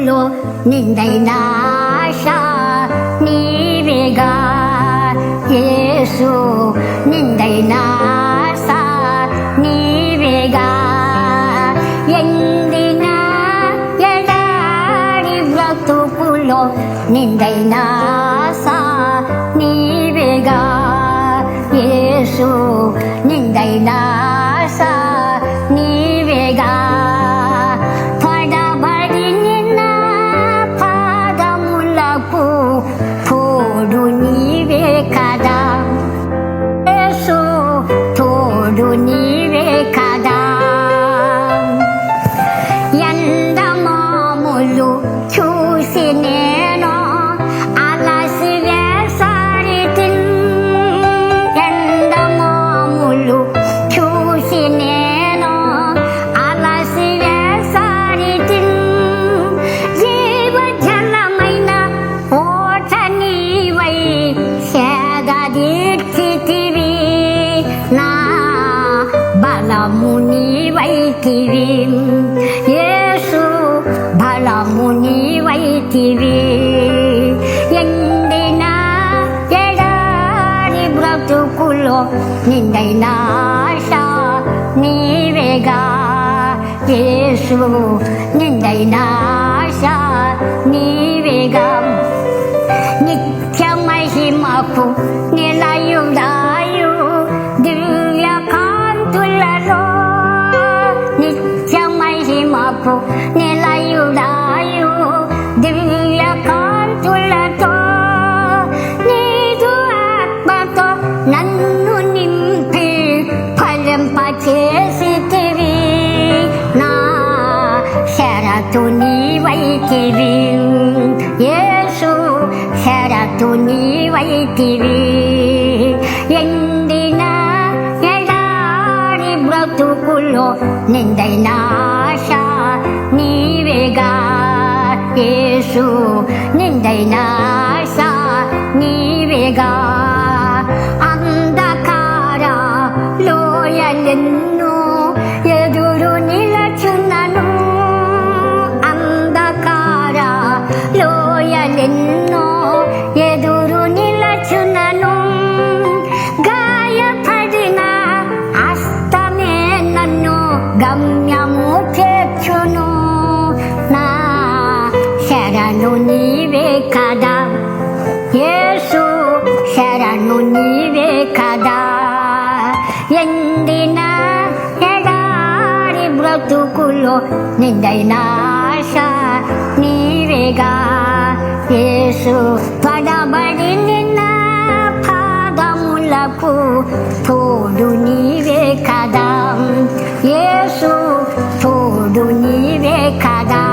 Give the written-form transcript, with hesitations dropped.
బ్రతుకులో నిండైన ఆశ నీవేగా యేసు, నిండైన ఆశ నీవేగా. ఎండిన ఎడారి బ్రతుకులో నిండైన ఆశ నీవేగా యేసు, నిండైన ఆశ నీవేగా. పడబడి నిన్న పాదములకు తోడు నీవే కదా యేసు, తోడు నీవే కదా. ఎండమాములు చూసి నేను అలసి వేసారితిన్, ఎండమాములు చూసి నేను అలసి వేసారితిన్. జీవజలమైన ఓట నీవై సేద తీర్చితివి, నా బలము నీవైతివి యేసు, బలము నీవైతివి. ఎండిన ఎడారి బ్రతుకులో నిండైన ఆశ నీవేగా యేసు, నిండైన ఆశ నీవేగా. నిత్య మహిమకు నిలయుడాయు దివ్య కాంతులలో, నిత్య మహిమకు నిలయుడాయు దివ్య కాంతులతో, నీదు ఆత్మతో నన్ను నింపి ఫలింపచేసితివి, నా శరతు నీవైతివి యేసు, శరతు నీవైతివి. ఎండిన ఎడారి బ్రతుకులో నిండైన ఆశ నీవేగా యేసు, నిండైన ఆశ నీవేగా. అంధకార లోయలెన్నో ఎదురు నిలచున్నను, అంధకార లోయలెన్నో ఎదురు నిలచున్నను. గాయపడిన హస్తమే నన్ను గమ్యము చేర్చును, నా శరణు నీవే కదా యేసు, శరణు నీవే కదా. ఎండిన ఎడారి బ్రతుకులో నిండైన ఆశ నీవేగా యేసు, పడబడి నిన్న పాదములకు తోడు నీవే కదా యేసు, తోడు నీవే కదా.